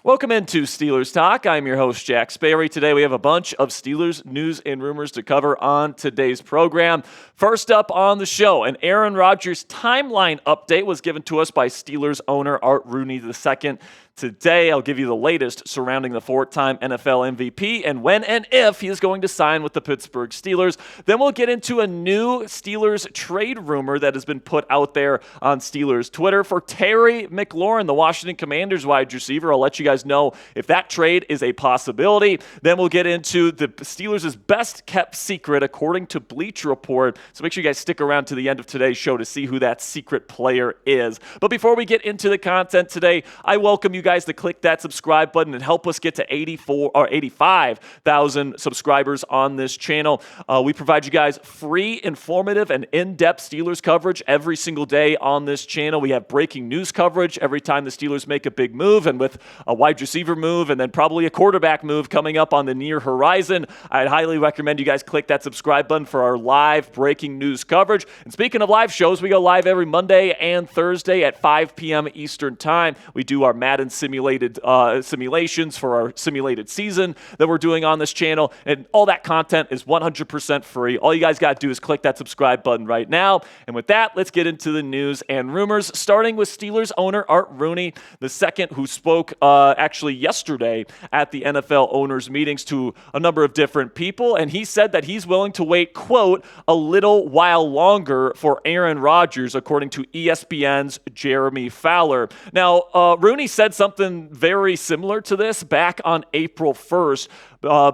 Welcome into Steelers Talk. I'm your host, Jack Sperry. Today we have a bunch of Steelers news and rumors to cover on today's program. First up on the show, an Aaron Rodgers timeline update was given to us by Steelers owner Art Rooney II. Today, I'll give you the latest surrounding the four-time NFL MVP and when and if he is going to sign with the Pittsburgh Steelers. Then we'll get into a new Steelers trade rumor that has been put out there on Steelers Twitter for Terry McLaurin, the Washington Commanders wide receiver. I'll let you guys know if that trade is a possibility. Then we'll get into the Steelers' best-kept secret, according to Bleacher report. So make sure you guys stick around to the end of today's show to see who that secret player is. But before we get into the content today, I welcome you guys to click that subscribe button and help us get to 85,000 subscribers on this channel. We provide you guys free, informative, and in-depth Steelers coverage every single day on this channel. We have breaking news coverage every time the Steelers make a big move, and with a wide receiver move and then probably a quarterback move coming up on the near horizon, I'd highly recommend you guys click that subscribe button for our live breaking news coverage. And speaking of live shows, we go live every Monday and Thursday at 5 p.m. Eastern Time. We do our Madden simulations for our simulated season that we're doing on this channel, and all that content is 100% free. All you guys got to do is click that subscribe button right now. And with that, let's get into the news and rumors, starting with Steelers owner Art Rooney II, who spoke actually yesterday at the NFL owners meetings to a number of different people, and he said that he's willing to wait, quote, a little while longer for Aaron Rodgers, according to ESPN's Jeremy Fowler. Now, Rooney said something very similar to this back on April 1st,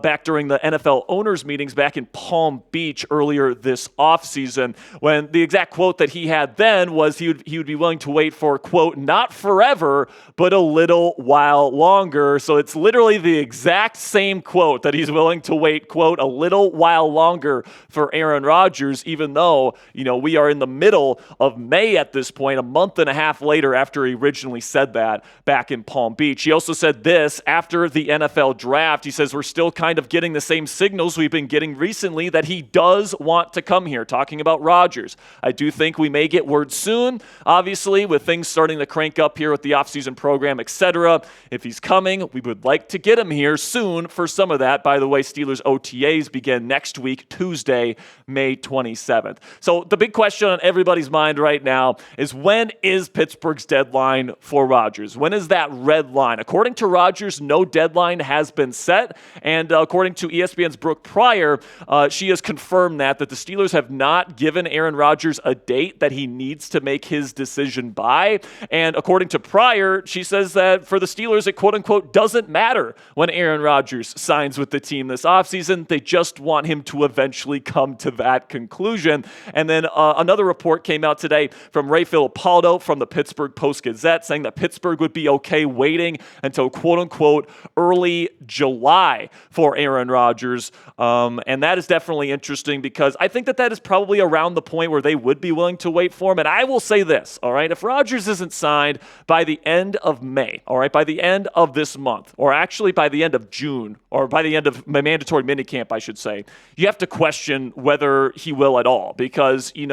back during the NFL owners meetings back in Palm Beach earlier this offseason, when the exact quote that he had then was he would be willing to wait for, quote, not forever, but a little while longer. So it's literally the exact same quote, that he's willing to wait, quote, a little while longer for Aaron Rodgers, even though, we are in the middle of May at this point, a month and a half later after he originally said that back in Palm Beach. He also said this after the NFL draft. He says, we're still kind of getting the same signals we've been getting recently that he does want to come here, talking about Rodgers. I do think we may get word soon, obviously, with things starting to crank up here with the offseason program, etc. If he's coming, we would like to get him here soon for some of that. By the way, Steelers OTAs begin next week, Tuesday, May 27th. So the big question on everybody's mind right now is, when is Pittsburgh's deadline for Rodgers? When is that red line? According to Rodgers, no deadline has been set, and according to ESPN's Brooke Pryor, she has confirmed that the Steelers have not given Aaron Rodgers a date that he needs to make his decision by. And according to Pryor, she says that for the Steelers, it quote-unquote doesn't matter when Aaron Rodgers signs with the team this offseason. They just want him to eventually come to that conclusion. And then another report came out today from Ray Filipaldo from the Pittsburgh Post-Gazette saying that Pittsburgh would be okay waiting until quote-unquote early July for Aaron Rodgers. And that is definitely interesting, because I think that is probably around the point where they would be willing to wait for him. And I will say this, all right, if Rodgers isn't signed by the end of May, all right, by the end of this month, or actually by the end of June, or by the end of my mandatory minicamp, I should say, you have to question whether he will at all, because, you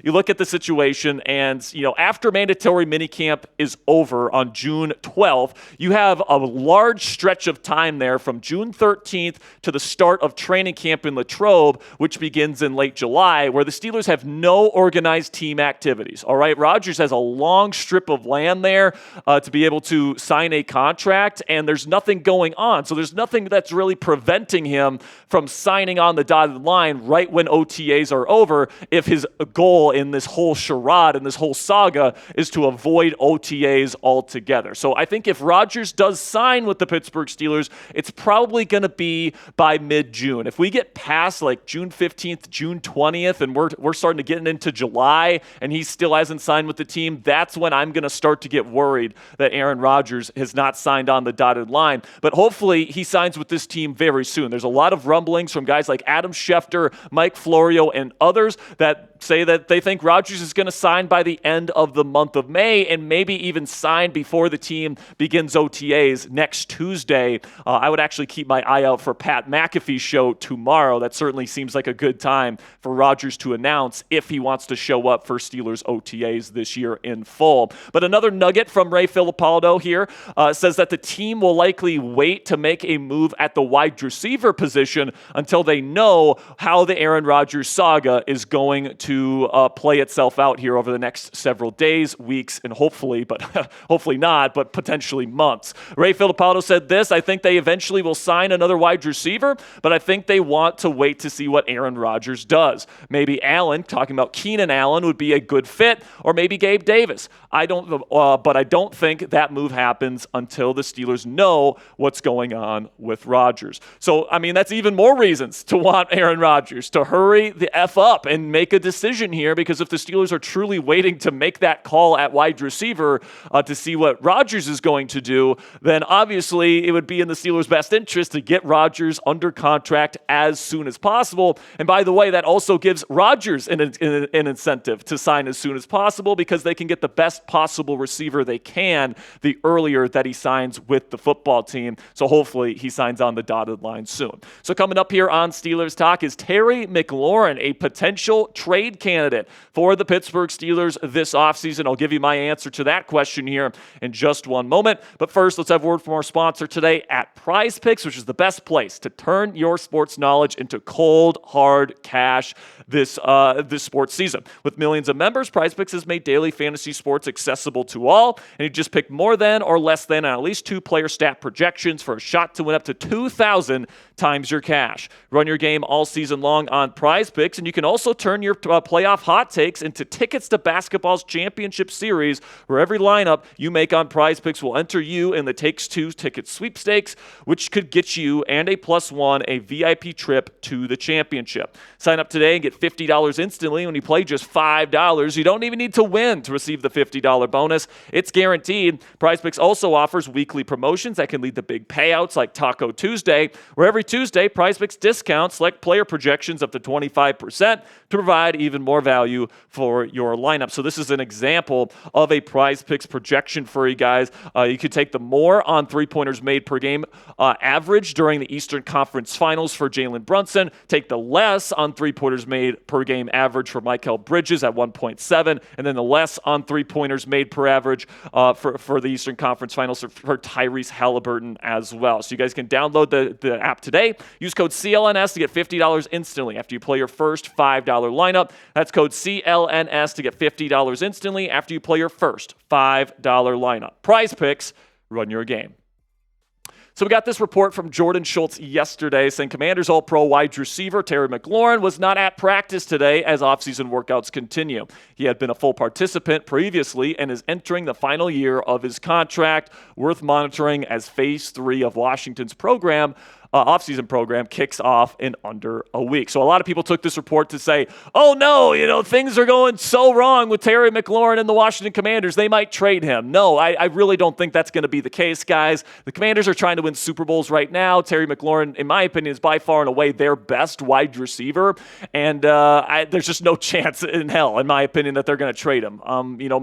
look at the situation and, after mandatory minicamp is over on June 12th, you have a large stretch of time there from June 13th to the start of training camp in Latrobe, which begins in late July, where the Steelers have no organized team activities. All right, Rodgers has a long strip of land there to be able to sign a contract, and there's nothing going on. So there's nothing that's really preventing him from signing on the dotted line right when OTAs are over, if his goal in this whole charade and this whole saga is to avoid OTAs altogether. So I think if Rodgers does sign with the Pittsburgh Steelers, it's probably going to be by mid-June. If we get past like June 15th, June 20th, and we're starting to get into July and he still hasn't signed with the team, that's when I'm going to start to get worried that Aaron Rodgers has not signed on the dotted line. But hopefully he signs with this team very soon. There's a lot of rumblings from guys like Adam Schefter, Mike Florio, and others that say that they think Rodgers is going to sign by the end of the month of May, and maybe even sign before the team begins OTAs next Tuesday. I would actually keep my eye out for Pat McAfee's show tomorrow. That certainly seems like a good time for Rodgers to announce if he wants to show up for Steelers OTAs this year in full. But another nugget from Ray Filipaldo here says that the team will likely wait to make a move at the wide receiver position until they know how the Aaron Rodgers saga is going to play itself out here over the next several days, weeks, and hopefully not, but potentially months. Ray Filipaldo said this: I think they eventually will sign another wide receiver, but I think they want to wait to see what Aaron Rodgers does. Maybe Allen, talking about Keenan Allen, would be a good fit, or maybe Gabe Davis. But I don't think that move happens until the Steelers know what's going on with Rodgers. So, I mean, that's even more reasons to want Aaron Rodgers to hurry the F up and make a decision here, because if the Steelers are truly waiting to make that call at wide receiver to see what Rodgers is going to do, then obviously it would be in the Steelers' best interest to get Rodgers under contract as soon as possible. And by the way, that also gives Rodgers an incentive to sign as soon as possible, because they can get the best possible receiver they can the earlier that he signs with the football team. So hopefully he signs on the dotted line soon. So coming up here on Steelers Talk is Terry McLaurin, a potential trade candidate for the Pittsburgh Steelers this offseason. I'll give you my answer to that question here in just one moment. But first, let's have a word from our sponsor today at Prize Picks, which is the best place to turn your sports knowledge into cold, hard cash this sports season. With millions of members, Prize Picks has made daily fantasy sports accessible to all, and you just pick more than or less than on at least 2 player stat projections for a shot to win up to 2,000 times your cash. Run your game all season long on Prize Picks, and you can also turn your playoff hot takes into tickets to basketball's championship series, where every lineup you make on Prize Picks will enter you in the Takes Two ticket sweepstakes, which could get you and a +1 a VIP trip to the championship. Sign up today and get $50 instantly when you play just $5. You don't even need to win to receive the $50 bonus. It's guaranteed. Prize Picks also offers weekly promotions that can lead to big payouts like Taco Tuesday, where every Tuesday, Prize Picks discounts select player projections up to 25% to provide even more value for your lineup. So this is an example of a Prize Picks projection for you guys. You could take the more on three-pointers made per game average during the Eastern Conference Finals for Jalen Brunson, take the less on three-pointers made per game average for Mikal Bridges at 1.7, and then the less on three-pointers made per average for the Eastern Conference Finals for Tyrese Halliburton as well. So you guys can download the app today. Use code CLNS to get $50 instantly after you play your first $5 lineup. That's code CLNS to get $50 instantly after you play your first $5 lineup. Prize Picks, run your game. So we got this report from Jordan Schultz yesterday saying Commanders All-Pro wide receiver Terry McLaurin was not at practice today as offseason workouts continue. He had been a full participant previously and is entering the final year of his contract, worth monitoring as Phase 3 of Washington's offseason program kicks off in under a week. So a lot of people took this report to say, oh no, things are going so wrong with Terry McLaurin and the Washington Commanders, they might trade him. No, I really don't think that's going to be the case, guys. The Commanders are trying to win Super Bowls right now. Terry McLaurin, in my opinion, is by far and away their best wide receiver, and there's just no chance in hell, in my opinion, that they're going to trade him.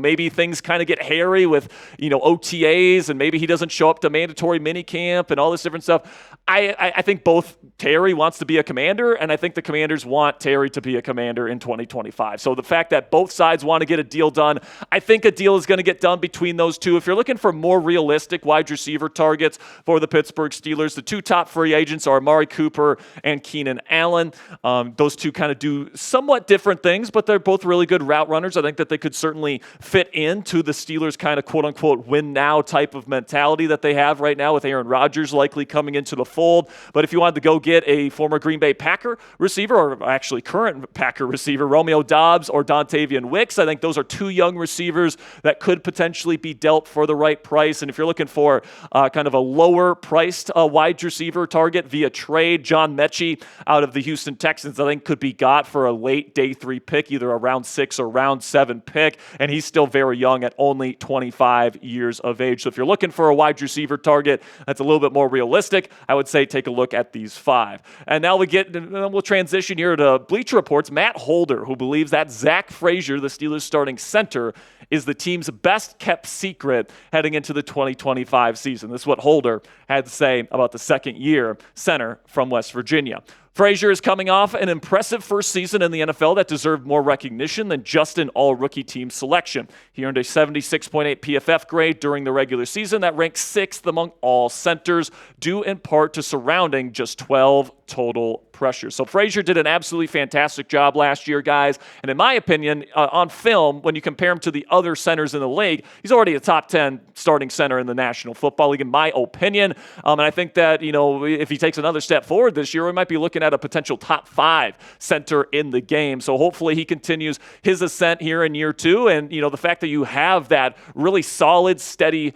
Maybe things kind of get hairy with, OTAs, and maybe he doesn't show up to mandatory minicamp and all this different stuff. I think both Terry wants to be a Commander, and I think the Commanders want Terry to be a Commander in 2025. So the fact that both sides want to get a deal done, I think a deal is going to get done between those two. If you're looking for more realistic wide receiver targets for the Pittsburgh Steelers, the 2 top free agents are Amari Cooper and Keenan Allen. Those two kind of do somewhat different things, but they're both really good route runners. I think that they could certainly fit into the Steelers' kind of quote-unquote win-now type of mentality that they have right now with Aaron Rodgers likely coming into the fold. But if you wanted to go get a former Green Bay Packer receiver, or actually current Packer receiver, Romeo Doubs or Dontavian Wicks, I think those are 2 young receivers that could potentially be dealt for the right price. And if you're looking for kind of a lower-priced wide receiver target via trade, John Mechie out of the Houston Texans, I think could be got for a late day 3 pick, either a round 6 or round 7 pick, and he's still very young at only 25 years of age. So if you're looking for a wide receiver target that's a little bit more realistic, I would say take take a look at these 5. And now we'll transition here to Bleacher Report's Matt Holder, who believes that Zach Frazier, the Steelers starting center, is the team's best kept secret heading into the 2025 season. This is what Holder had to say about the second-year center from West Virginia. Frazier is coming off an impressive first season in the NFL that deserved more recognition than just an all-rookie team selection. He earned a 76.8 PFF grade during the regular season that ranks 6th among all centers, due in part to surrounding just 12 total pressures. So Frazier did an absolutely fantastic job last year, guys. And in my opinion, on film, when you compare him to the other centers in the league, he's already a top 10 starting center in the National Football League, in my opinion. And I think that, if he takes another step forward this year, we might be looking at a potential top 5 center in the game. So hopefully he continues his ascent here in year 2. And, the fact that you have that really solid, steady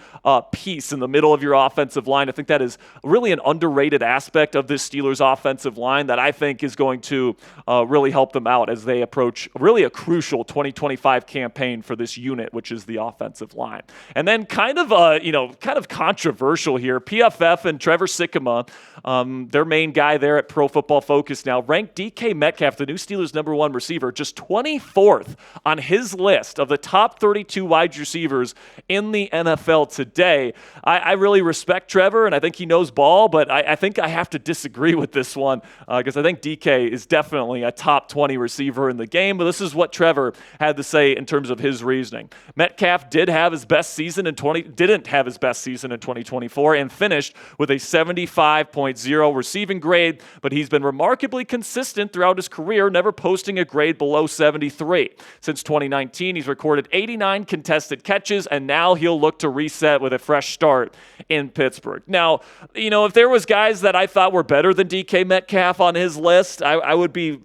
piece in the middle of your offensive line, I think that is really an underrated aspect of this Steelers offensive line that I think is going to really help them out as they approach really a crucial 2025 campaign for this unit, which is the offensive line. And then kind of controversial here, PFF and Trevor Sikkema, their main guy there at Pro Football Focus now, ranked DK Metcalf, the new Steelers' #1 receiver, just 24th on his list of the top 32 wide receivers in the NFL today. I really respect Trevor, and I think he knows ball, but I think I have to disagree with this one because I think DK is definitely a top 20 receiver in the game. But this is what Trevor had to say in terms of his reasoning. Metcalf didn't have his best season in 2024 and finished with a 75.0 receiving grade, but he's been remarkably consistent throughout his career, never posting a grade below 73. Since 2019, he's recorded 89 contested catches, and now he'll look to reset with a fresh start in Pittsburgh. Now, if there was guys that I thought were better than DK Metcalf on his list, I would be,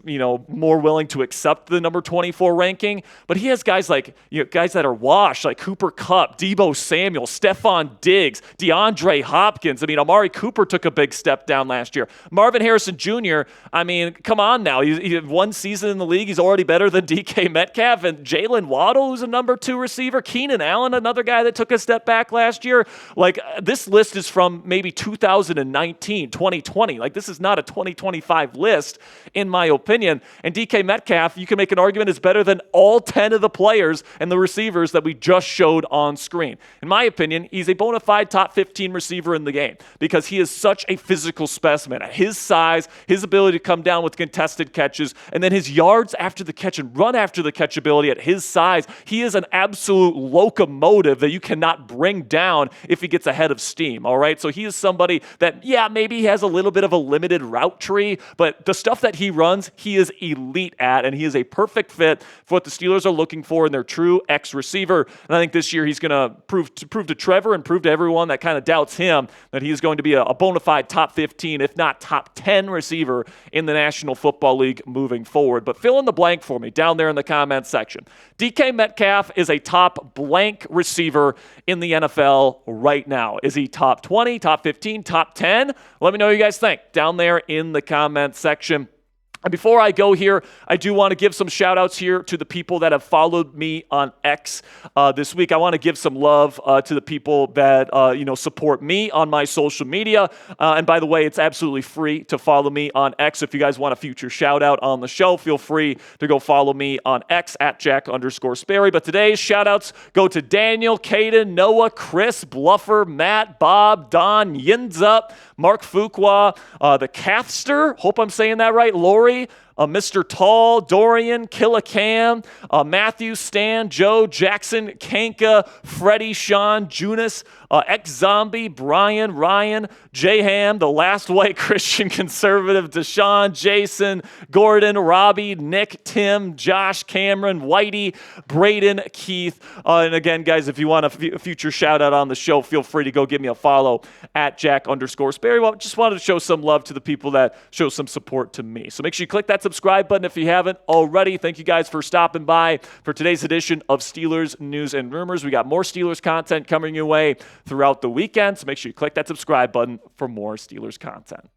more willing to accept the number 24 ranking. But he has guys like, guys that are washed, like Cooper Kupp, Deebo Samuel, Stephon Diggs, DeAndre Hopkins. Amari Cooper took a big step down last year. Marvin Harrison Jr., come on now. He had 1 season in the league. He's already better than DK Metcalf. And Jalen Waddle, who's a number 2 receiver. Keenan Allen, another guy that took a step back last year. This list is from maybe 2019, 2020. This is not a 2025 list, in my opinion. And DK Metcalf, you can make an argument, is better than all 10 of the players and the receivers that we just showed on screen. In my opinion, he's a bona fide top 15 receiver in the game because he is such a physical specimen. At his size, his ability to come down with contested catches, and then his yards after the catch and run after the catch ability at his size, he is an absolute locomotive that you cannot bring down if he gets ahead of steam, all right? So he is somebody that, maybe he has a little bit of a limited route tree, but the stuff that he runs, he is elite at, and he is a perfect fit for what the Steelers are looking for in their true X receiver. And I think this year he's going to prove to Trevor and prove to everyone that kind of doubts him that he is going to be a bona fide top 15, if not top 10 receiver in the National Football League moving forward. But fill in the blank for me down there in the comments section. DK Metcalf is a top blank receiver in the NFL right now. Is he top 20, top 15, top 10? Let me know what you guys think down there in the comments section. And before I go here, I do want to give some shout outs here to the people that have followed me on X this week. I want to give some love to the people that, support me on my social media. And by the way, it's absolutely free to follow me on X. If you guys want a future shout out on the show, feel free to go follow me on X at Jack_Sperry. But today's shout outs go to Daniel, Caden, Noah, Chris, Bluffer, Matt, Bob, Don, Yinzup, Mark Fuqua, the Cathster, hope I'm saying that right, Lori, Mr. Tall, Dorian, Killicam, Matthew, Stan, Joe, Jackson, Kanka, Freddie, Sean, Junis, X-Zombie, Brian, Ryan, J-Ham, the last white Christian conservative, Deshaun, Jason, Gordon, Robbie, Nick, Tim, Josh, Cameron, Whitey, Braden, Keith. And again, guys, if you want a future shout out on the show, feel free to go give me a follow at Jack_Sperry. Well, just wanted to show some love to the people that show some support to me. So make sure you click that subscribe button if you haven't already. Thank you guys for stopping by for today's edition of Steelers News and Rumors. We got more Steelers content coming your way throughout the weekend, so make sure you click that subscribe button for more Steelers content.